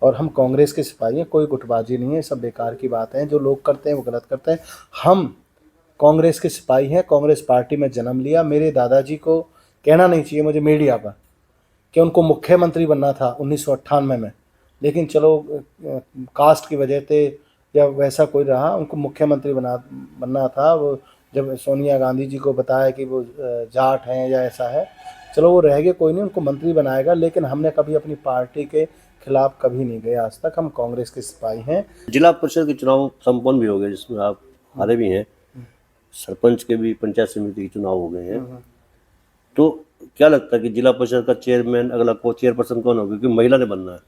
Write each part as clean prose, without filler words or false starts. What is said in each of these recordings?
और हम कांग्रेस के सिपाही हैं, कोई गुटबाजी नहीं है, सब बेकार की बात है, जो लोग करते हैं वो गलत करते हैं। हम कांग्रेस के सिपाही हैं, कांग्रेस पार्टी में जन्म लिया। मेरे दादाजी को कहना नहीं चाहिए मुझे मीडिया पर कि उनको मुख्यमंत्री बनना था 1998 में, लेकिन चलो कास्ट की वजह से या वैसा कोई रहा, उनको मुख्यमंत्री बनना था। वो जब सोनिया गांधी जी को बताया कि वो जाट हैं या ऐसा है, चलो वो रह गए, कोई नहीं, उनको मंत्री बनाएगा। लेकिन हमने कभी अपनी पार्टी के खिलाफ कभी नहीं गए आज तक, हम कांग्रेस के सिपाही हैं। जिला परिषद के चुनाव संपन्न भी हो गए, जिसमें आप हारे भी हैं, सरपंच के भी, पंचायत समिति के चुनाव हो गए हैं। तो क्या लगता है कि जिला परिषद का चेयरमैन अगला चेयरपर्सन कौन होगा, क्योंकि महिला ने बनना है?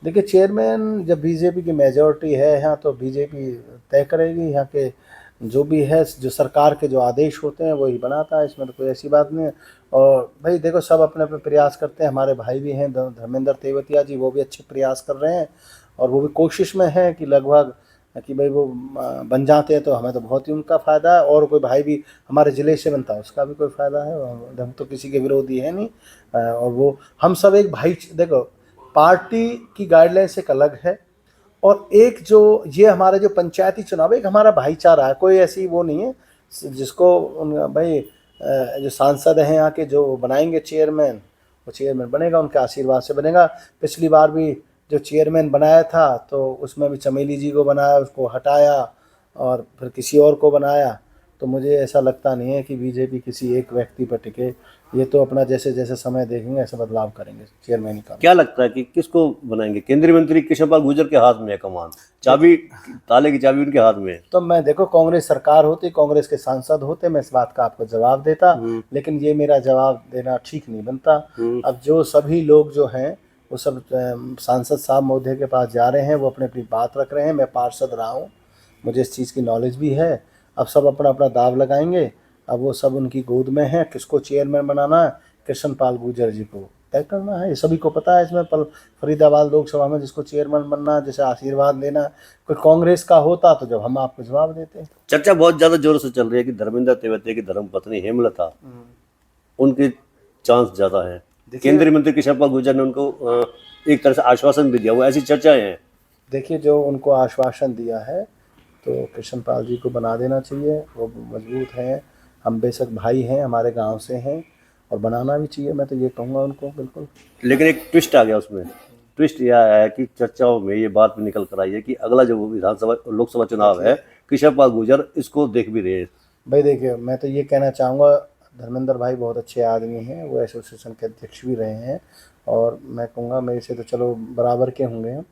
देखिए, चेयरमैन जब बीजेपी की मेजोरिटी है यहाँ तो बीजेपी तय करेगी। यहाँ के जो भी है, जो सरकार के जो आदेश होते हैं वही बनाता है, इसमें तो कोई ऐसी बात नहीं है। और भाई देखो, सब अपने अपने प्रयास करते हैं। हमारे भाई भी हैं धर्मेंद्र तेवतिया जी, वो भी अच्छे प्रयास कर रहे हैं और वो भी कोशिश में है कि लगभग कि भाई वो बन जाते हैं तो हमें तो बहुत ही उनका फ़ायदा है। और कोई भाई भी हमारे ज़िले से बनता है उसका भी कोई फ़ायदा है, हम तो किसी के विरोधी है नहीं। और वो हम सब एक भाई, देखो पार्टी की गाइडलाइंस एक अलग है और एक जो ये हमारा जो पंचायती चुनाव है, एक हमारा भाईचारा है। कोई ऐसी वो नहीं है जिसको भाई जो सांसद हैं यहाँ के जो बनाएंगे चेयरमैन, वो चेयरमैन बनेगा, उनके आशीर्वाद से बनेगा। पिछली बार भी जो चेयरमैन बनाया था तो उसमें भी चमेली जी को बनाया, उसको हटाया और फिर किसी और को बनाया। तो मुझे ऐसा लगता नहीं है कि बीजेपी किसी एक व्यक्ति पर टिके। ये तो अपना जैसे जैसे समय देखेंगे ऐसे बदलाव करेंगे चेयरमैन का। क्या लगता है कि किसको बनाएंगे? केंद्रीय मंत्री कृष्णपाल गुर्जर के हाथ में है कमान, चाबी, ताले की चाबी उनके हाथ में है। तो मैं देखो, कांग्रेस सरकार होती, कांग्रेस के सांसद होते, मैं इस बात का आपको जवाब देता, लेकिन ये मेरा जवाब देना ठीक नहीं बनता। अब जो सभी लोग जो हैं वो सब सांसद साहब महोदय के पास जा रहे हैं, वो अपनी अपनी बात रख रहे हैं। मैं पार्षद रहा हूँ, मुझे इस चीज़ की नॉलेज भी है। अब सब अपना अपना दाव लगाएंगे। अब वो सब उनकी गोद में है, किसको चेयरमैन बनाना है, कृष्णपाल गुर्जर जी को तय करना है। ये सभी को पता है। इसमें फरीदाबाद लोकसभा में जिसको चेयरमैन बनना है, जैसे आशीर्वाद देना, कोई कांग्रेस का होता तो जब हम आपको जवाब देते। चर्चा बहुत ज्यादा जोर से चल रही है कि धर्मेंद्र तेवतिया की धर्मपत्नी हेमलता, उनके चांस ज्यादा है। केंद्रीय मंत्री कृष्णपाल गुर्जर ने उनको एक तरह से आश्वासन भी दिया, वो ऐसी चर्चाएं हैं। देखिए, जो उनको आश्वासन दिया है तो कृष्णपाल जी को बना देना चाहिए, वो मजबूत हैं। हम बेशक भाई हैं, हमारे गांव से हैं और बनाना भी चाहिए, मैं तो ये कहूँगा उनको बिल्कुल। लेकिन एक ट्विस्ट आ गया उसमें। ट्विस्ट यह आया है कि चर्चाओं में ये बात भी निकल कर आई है कि अगला जो विधानसभा लोकसभा चुनाव है, कृष्णपाल गुर्जर इसको देख भी रहे हैं। भाई देखिए, मैं तो ये कहना चाहूँगा, धर्मेंद्र भाई बहुत अच्छे आदमी हैं, वो एसोसिएशन के अध्यक्ष भी रहे हैं और मैं कहूँगा मेरे से तो चलो बराबर के होंगे हम।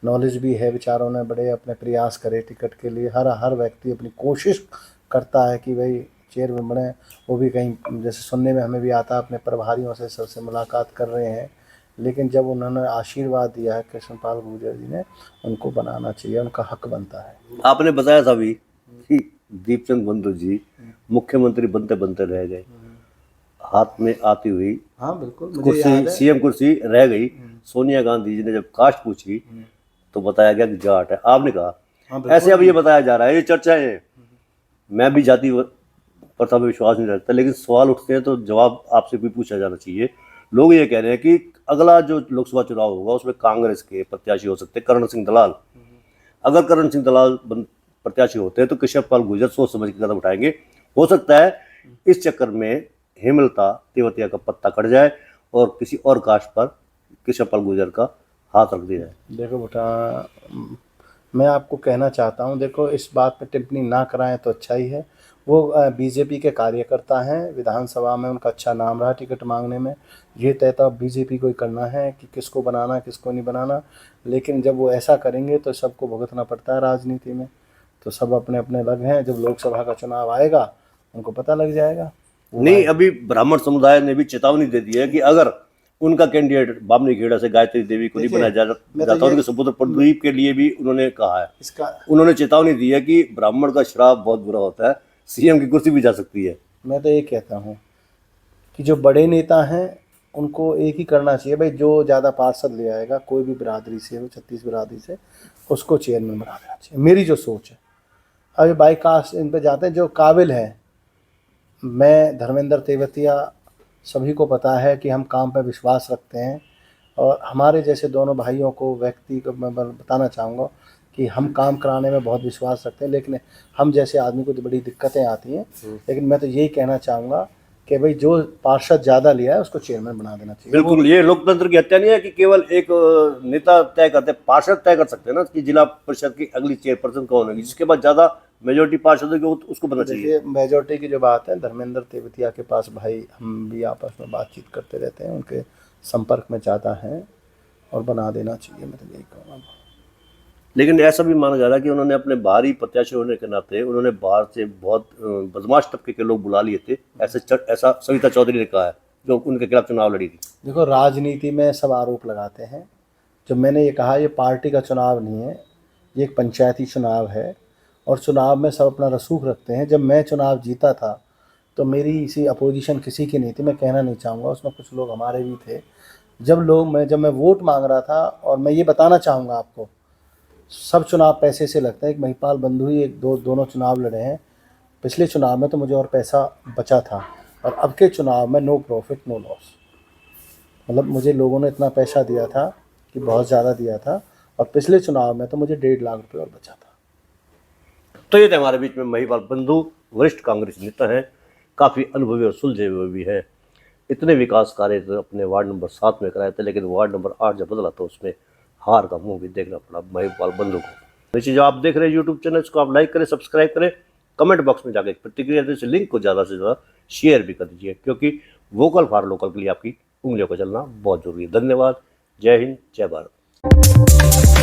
नॉलेज भी है, बेचारों ने बड़े अपने प्रयास करे टिकट के लिए। हर व्यक्ति अपनी कोशिश करता है कि भाई चेयरमैन बने। वो भी कहीं जैसे सुनने में हमें भी आता है, अपने प्रभारियों से सबसे मुलाकात कर रहे हैं। लेकिन जब उन्होंने आशीर्वाद दिया है कृष्णपाल गुर्जर जी ने, उनको बनाना चाहिए, उनका हक बनता है। आपने बताया था अभी कि दीपचंद बंधु जी मुख्यमंत्री बनते बनते रह गए, हाथ में आती हुई हाँ बिल्कुल, मुझे कुर्सी, याद है। सीएम कुर्सी रह गई। सोनिया गांधी जी ने जब कास्ट पूछी तो बताया गया कि जाट है, आपने कहा। ऐसे अब ये बताया जा रहा है, ये चर्चा है। मैं भी जाति प्रथा में विश्वास नहीं रखता, लेकिन सवाल उठते हैं तो जवाब आपसे भी पूछा जाना चाहिए। लोग ये कह रहे हैं कि अगला जो लोकसभा चुनाव होगा उसमें कांग्रेस के प्रत्याशी हो सकते हैं, करण सिंह दलाल। अगर करण सिंह दलाल प्रत्याशी होते हैं तो कृष्णपाल गुर्जर सोच समझ के कदम उठाएंगे। हो सकता है इस चक्कर में हेमलता तेवतिया का पत्ता कट जाए और किसी और कास्ट पर कृष्णपाल गुर्जर का हाथ रख दिया जाए। देखो बेटा, मैं आपको कहना चाहता हूँ, देखो इस बात पे टिप्पणी ना कराएं तो अच्छा ही है। वो बीजेपी के कार्यकर्ता हैं, विधानसभा में उनका अच्छा नाम रहा टिकट मांगने में। ये तय तो बीजेपी को ही करना है कि किसको बनाना किसको नहीं बनाना। लेकिन जब वो ऐसा करेंगे तो सबको भुगतना पड़ता है राजनीति में। तो सब अपने अपने लग हैं, जब लोकसभा का चुनाव आएगा उनको पता लग जाएगा। नहीं, अभी ब्राह्मण समुदाय ने भी चेतावनी दे दी है कि अगर उनका कैंडिडेट बामनी खेड़ा से गायत्री देवी को नहीं बनाया जाता, उनके सपुत्र प्रदीप के लिए भी उन्होंने कहा है, उन्होंने चेतावनी दी है कि ब्राह्मण का श्राप बहुत बुरा होता है, सीएम की कुर्सी भी जा सकती है। मैं तो ये कहता हूँ कि जो बड़े नेता हैं उनको एक ही करना चाहिए, भाई जो ज़्यादा पार्षद ले आएगा, कोई भी बिरादरी से हो, 36 बिरादरी से, उसको चेयरमैन बना देना चाहिए, मेरी जो सोच है। अभी बाई कास्ट इन पे जाते हैं जो काबिल है। मैं धर्मेंद्र तेवतिया, सभी को पता है कि हम काम पे विश्वास रखते हैं और हमारे जैसे दोनों भाइयों को, व्यक्ति को मैं बताना चाहूँगा कि हम काम कराने में बहुत विश्वास रखते हैं, लेकिन हम जैसे आदमी को तो बड़ी दिक्कतें आती हैं। लेकिन मैं तो यही कहना चाहूँगा कि भाई जो पार्षद ज़्यादा लिया है उसको चेयरमैन बना देना चाहिए। बिल्कुल, ये लोकतंत्र की हत्या नहीं है कि केवल एक नेता तय करते, पार्षद तय कर सकते हैं ना कि जिला परिषद की अगली चेयरपर्सन कौन होगी, जिसके बाद ज्यादा मेजोरिटी पार्षद होगी उसको बनना चाहिए। देखिए, मेजोरिटी की जो बात है, धर्मेंद्र तेवतिया के पास भाई हम भी आपस में बातचीत करते रहते हैं, उनके संपर्क में ज़्यादा हैं और बना देना चाहिए, मैं तो यही कहूँगा। लेकिन ऐसा भी माना जा रहा है कि उन्होंने अपने बाहरी प्रत्याशी होने के नाते उन्होंने बाहर से बहुत बदमाश तबके के लोग बुला लिए थे, ऐसा सविता चौधरी ने कहा है जो उनके खिलाफ चुनाव लड़ी थी। देखो, राजनीति में सब आरोप लगाते हैं। जब मैंने ये कहा, ये पार्टी का चुनाव नहीं है, ये एक पंचायती चुनाव है और चुनाव में सब अपना रसूख रखते हैं। जब मैं चुनाव जीता था तो मेरी इसी अपोजिशन किसी की नहीं थी, मैं कहना नहीं चाहूँगा, उसमें कुछ लोग हमारे भी थे। जब मैं वोट मांग रहा था, और मैं ये बताना चाहूँगा आपको, सब चुनाव पैसे से लगता है। एक महिपाल बंधु ही दोनों चुनाव लड़े हैं। पिछले चुनाव में तो मुझे और पैसा बचा था, और अब के चुनाव में नो प्रॉफिट नो लॉस। मतलब मुझे लोगों ने इतना पैसा दिया था कि बहुत ज़्यादा दिया था, और पिछले चुनाव में तो मुझे 1.5 लाख रुपये और बचा था। तो ये थे हमारे बीच में महिपाल बंधु, वरिष्ठ कांग्रेस नेता हैं, काफ़ी अनुभवी और सुलझे हुए भी हैं। इतने विकास कार्य तो अपने वार्ड नंबर 7 में कराए थे, लेकिन वार्ड नंबर 8 जब बदला तो उसमें हार का मुंह भी देखना पड़ा महिपाल बंधु को। नीचे जो आप देख रहे हैं यूट्यूब चैनल, इसको आप लाइक करें, सब्सक्राइब करें, कमेंट बॉक्स में जाकर प्रतिक्रिया दें, इस लिंक को ज़्यादा से ज़्यादा शेयर भी कर दीजिए, क्योंकि वोकल फॉर लोकल के लिए आपकी उंगलियों को चलना बहुत जरूरी है। धन्यवाद। जय हिंद, जय भारत।